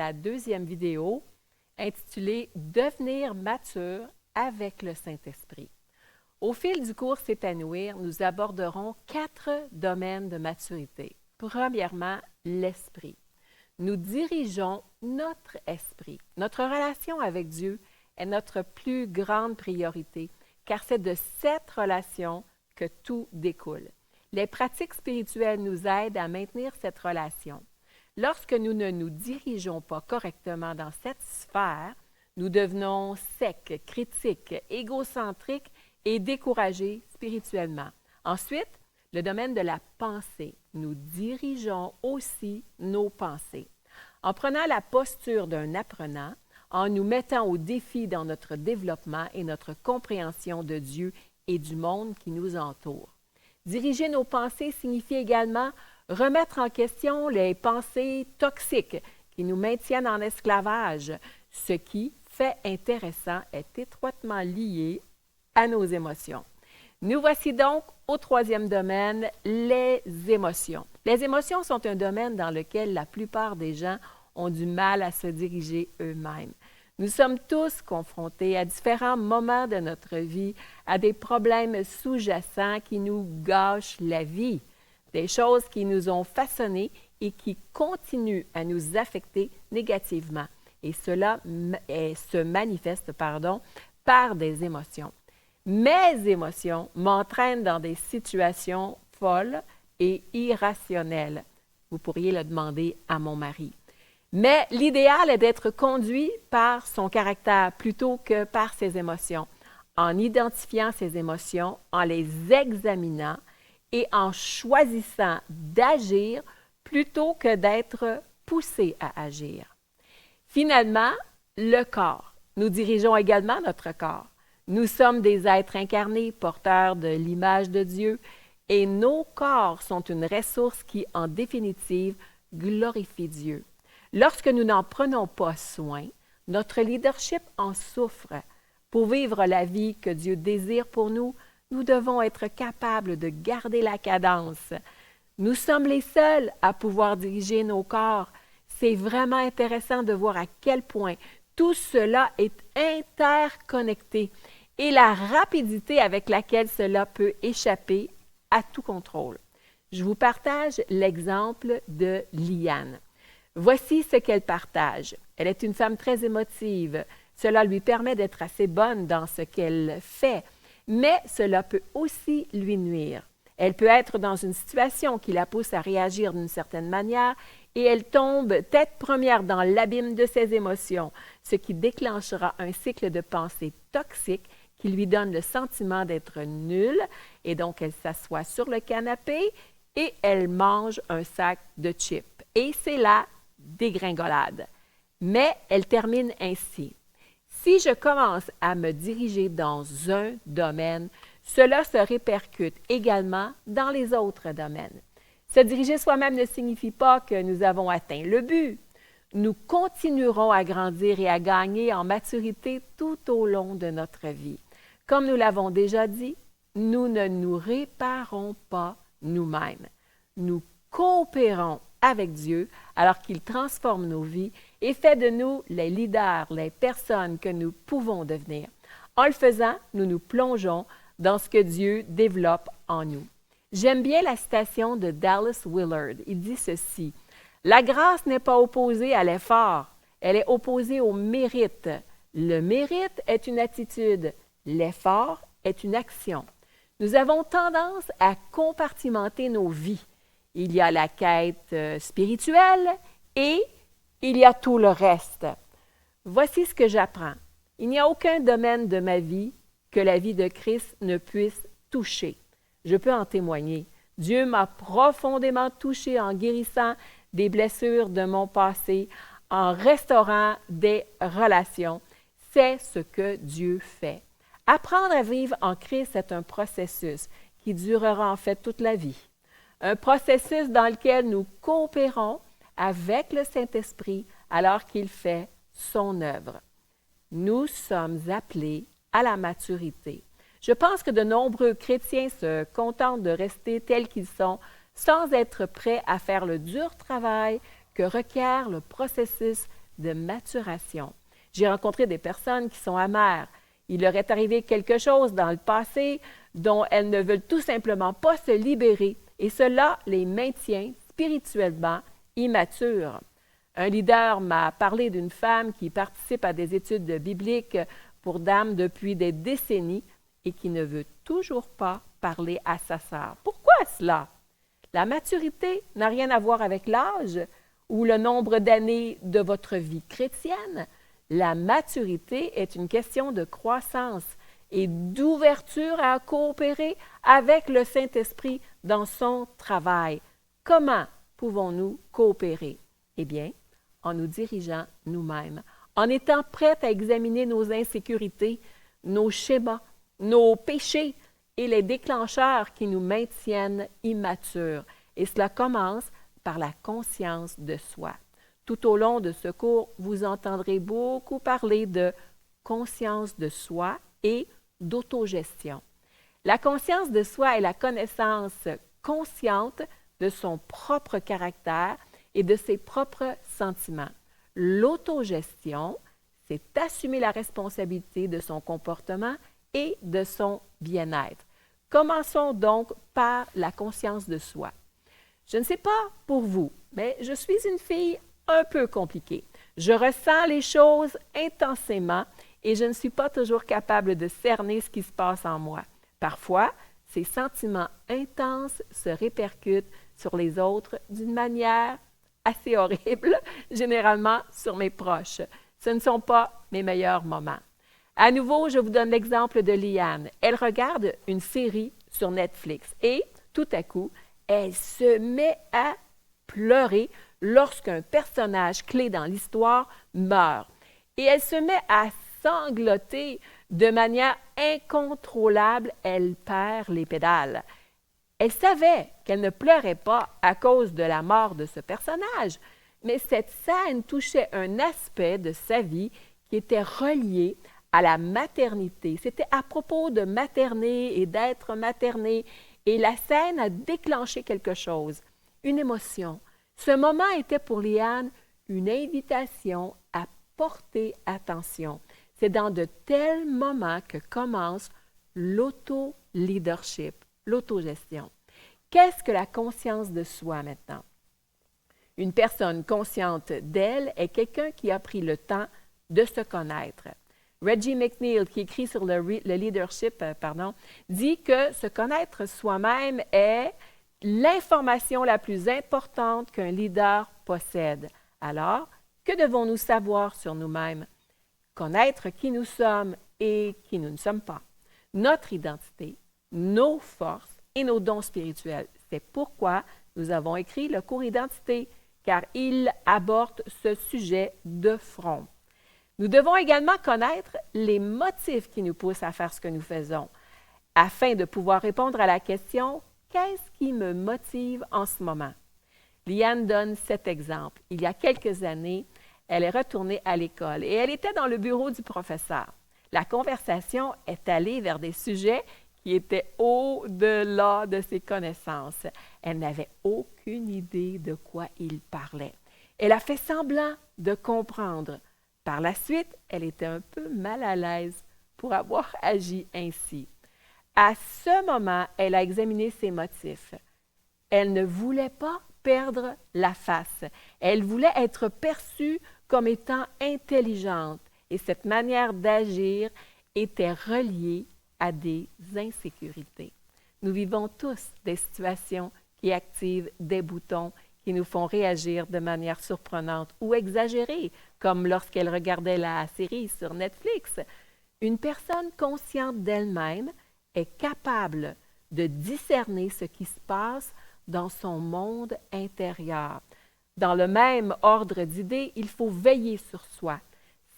la deuxième vidéo intitulée « Devenir mature avec le Saint-Esprit ». Au fil du cours S'épanouir, nous aborderons 4 domaines de maturité. Premièrement, l'esprit. Nous dirigeons notre esprit. Notre relation avec Dieu est notre plus grande priorité, car c'est de cette relation que tout découle. Les pratiques spirituelles nous aident à maintenir cette relation. Lorsque nous ne nous dirigeons pas correctement dans cette sphère, nous devenons secs, critiques, égocentriques et découragés spirituellement. Ensuite, le domaine de la pensée. Nous dirigeons aussi nos pensées. En prenant la posture d'un apprenant, en nous mettant au défi dans notre développement et notre compréhension de Dieu et du monde qui nous entoure. Diriger nos pensées signifie également remettre en question les pensées toxiques qui nous maintiennent en esclavage. Ce qui, fait intéressant, est étroitement lié à nos émotions. Nous voici donc au troisième domaine, les émotions. Les émotions sont un domaine dans lequel la plupart des gens ont du mal à se diriger eux-mêmes. Nous sommes tous confrontés à différents moments de notre vie à des problèmes sous-jacents qui nous gâchent la vie, des choses qui nous ont façonnés et qui continuent à nous affecter négativement. Et cela se manifeste par des émotions. Mes émotions m'entraînent dans des situations folles et irrationnelles. Vous pourriez le demander à mon mari. Mais l'idéal est d'être conduit par son caractère plutôt que par ses émotions, en identifiant ses émotions, en les examinant et en choisissant d'agir plutôt que d'être poussé à agir. Finalement, le corps. Nous dirigeons également notre corps. Nous sommes des êtres incarnés, porteurs de l'image de Dieu, et nos corps sont une ressource qui, en définitive, glorifie Dieu. Lorsque nous n'en prenons pas soin, notre leadership en souffre. Pour vivre la vie que Dieu désire pour nous, nous devons être capables de garder la cadence. Nous sommes les seuls à pouvoir diriger nos corps. C'est vraiment intéressant de voir à quel point tout cela est interconnecté et la rapidité avec laquelle cela peut échapper à tout contrôle. Je vous partage l'exemple de Liane. Voici ce qu'elle partage. Elle est une femme très émotive. Cela lui permet d'être assez bonne dans ce qu'elle fait, mais cela peut aussi lui nuire. Elle peut être dans une situation qui la pousse à réagir d'une certaine manière et elle tombe tête première dans l'abîme de ses émotions, ce qui déclenchera un cycle de pensée toxique qui lui donne le sentiment d'être nulle et donc elle s'assoit sur le canapé et elle mange un sac de chips. Et c'est la dégringolade. Mais elle termine ainsi. Si je commence à me diriger dans un domaine, cela se répercute également dans les autres domaines. Se diriger soi-même ne signifie pas que nous avons atteint le but. Nous continuerons à grandir et à gagner en maturité tout au long de notre vie. Comme nous l'avons déjà dit, nous ne nous réparons pas nous-mêmes. Nous coopérons avec Dieu alors qu'il transforme nos vies et fait de nous les leaders, les personnes que nous pouvons devenir. En le faisant, nous nous plongeons dans ce que Dieu développe en nous. J'aime bien la citation de Dallas Willard. Il dit ceci: « La grâce n'est pas opposée à l'effort, elle est opposée au mérite. Le mérite est une attitude, l'effort est une action. » Nous avons tendance à compartimenter nos vies. Il y a la quête spirituelle et il y a tout le reste. Voici ce que j'apprends. Il n'y a aucun domaine de ma vie que la vie de Christ ne puisse toucher. Je peux en témoigner. Dieu m'a profondément touché en guérissant des blessures de mon passé, en restaurant des relations. C'est ce que Dieu fait. Apprendre à vivre en Christ est un processus qui durera en fait toute la vie. Un processus dans lequel nous coopérons avec le Saint-Esprit alors qu'il fait son œuvre. Nous sommes appelés à la maturité. Je pense que de nombreux chrétiens se contentent de rester tels qu'ils sont sans être prêts à faire le dur travail que requiert le processus de maturation. J'ai rencontré des personnes qui sont amères. Il leur est arrivé quelque chose dans le passé dont elles ne veulent tout simplement pas se libérer et cela les maintient spirituellement immatures. Un leader m'a parlé d'une femme qui participe à des études bibliques pour dames depuis des décennies et qui ne veut toujours pas parler à sa sœur. Pourquoi cela? La maturité n'a rien à voir avec l'âge ou le nombre d'années de votre vie chrétienne. La maturité est une question de croissance et d'ouverture à coopérer avec le Saint-Esprit dans son travail. Comment pouvons-nous coopérer? Eh bien, en nous dirigeant nous-mêmes, en étant prêts à examiner nos insécurités, nos schémas, nos péchés et les déclencheurs qui nous maintiennent immatures. Et cela commence par la conscience de soi. Tout au long de ce cours, vous entendrez beaucoup parler de conscience de soi et d'autogestion. La conscience de soi est la connaissance consciente de son propre caractère et de ses propres sentiments. L'autogestion, c'est assumer la responsabilité de son comportement et de son bien-être. Commençons donc par la conscience de soi. Je ne sais pas pour vous, mais je suis une fille un peu compliquée. Je ressens les choses intensément et je ne suis pas toujours capable de cerner ce qui se passe en moi. Parfois, ces sentiments intenses se répercutent sur les autres d'une manière assez horrible, généralement sur mes proches. Ce ne sont pas mes meilleurs moments. À nouveau, je vous donne l'exemple de Liane. Elle regarde une série sur Netflix et, tout à coup, elle se met à pleurer lorsqu'un personnage clé dans l'histoire meurt. Et elle se met à sangloter de manière incontrôlable. Elle perd les pédales. Elle savait qu'elle ne pleurait pas à cause de la mort de ce personnage, mais cette scène touchait un aspect de sa vie qui était relié à la maternité. C'était à propos de materner et d'être maternée, et la scène a déclenché quelque chose, une émotion. Ce moment était pour Liane une invitation à porter attention. C'est dans de tels moments que commence l'auto-leadership, l'autogestion. Qu'est-ce que la conscience de soi maintenant? Une personne consciente d'elle est quelqu'un qui a pris le temps de se connaître. Reggie McNeil, qui écrit sur le leadership, dit que se connaître soi-même est l'information la plus importante qu'un leader possède. Alors, que devons-nous savoir sur nous-mêmes? Connaître qui nous sommes et qui nous ne sommes pas. Notre identité, nos forces et nos dons spirituels. C'est pourquoi nous avons écrit le cours Identité, car il aborde ce sujet de front. Nous devons également connaître les motifs qui nous poussent à faire ce que nous faisons, afin de pouvoir répondre à la question « Qu'est-ce qui me motive en ce moment? » Liane donne cet exemple. Il y a quelques années, elle est retournée à l'école et elle était dans le bureau du professeur. La conversation est allée vers des sujets qui étaient au-delà de ses connaissances. Elle n'avait aucune idée de quoi il parlait. Elle a fait semblant de comprendre. Par la suite, elle était un peu mal à l'aise pour avoir agi ainsi. À ce moment, elle a examiné ses motifs. Elle ne voulait pas perdre la face. Elle voulait être perçue comme étant intelligente et cette manière d'agir était reliée à des insécurités. Nous vivons tous des situations qui activent des boutons qui nous font réagir de manière surprenante ou exagérée, comme lorsqu'elle regardait la série sur Netflix. Une personne consciente d'elle-même est capable de discerner ce qui se passe dans son monde intérieur. Dans le même ordre d'idées, il faut veiller sur soi,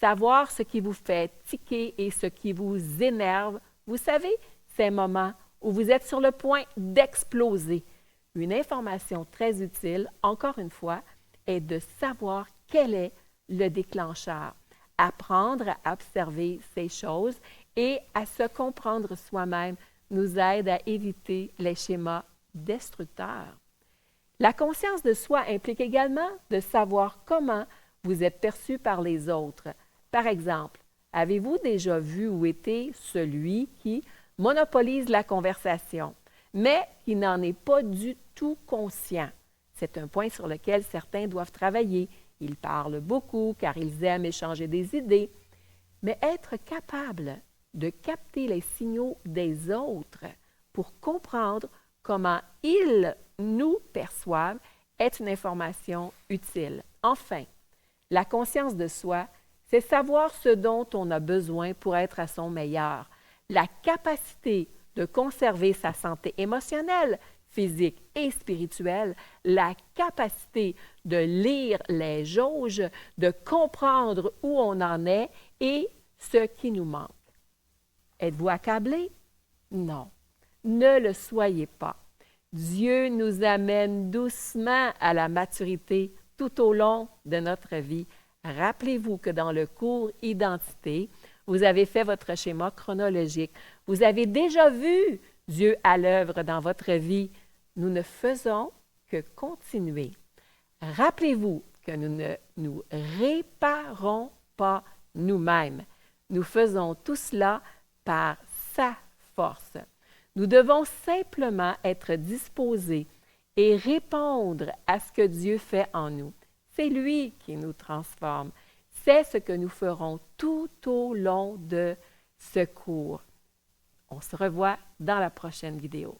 savoir ce qui vous fait tiquer et ce qui vous énerve. Vous savez, ces moments où vous êtes sur le point d'exploser. Une information très utile, encore une fois, est de savoir quel est le déclencheur. Apprendre à observer ces choses et à se comprendre soi-même nous aide à éviter les schémas destructeurs. La conscience de soi implique également de savoir comment vous êtes perçu par les autres. Par exemple, avez-vous déjà vu ou été celui qui monopolise la conversation, mais qui n'en est pas du tout conscient? C'est un point sur lequel certains doivent travailler. Ils parlent beaucoup car ils aiment échanger des idées, mais être capable de capter les signaux des autres pour comprendre comment ils nous perçoivent est une information utile. Enfin, la conscience de soi, c'est savoir ce dont on a besoin pour être à son meilleur. La capacité de conserver sa santé émotionnelle, physique et spirituelle, la capacité de lire les jauges, de comprendre où on en est et ce qui nous manque. Êtes-vous accablé? Non, ne le soyez pas. Dieu nous amène doucement à la maturité tout au long de notre vie. Rappelez-vous que dans le cours Identité, vous avez fait votre schéma chronologique. Vous avez déjà vu Dieu à l'œuvre dans votre vie. Nous ne faisons que continuer. Rappelez-vous que nous ne nous réparons pas nous-mêmes. Nous faisons tout cela par sa force. Nous devons simplement être disposés et répondre à ce que Dieu fait en nous. C'est lui qui nous transforme. C'est ce que nous ferons tout au long de ce cours. On se revoit dans la prochaine vidéo.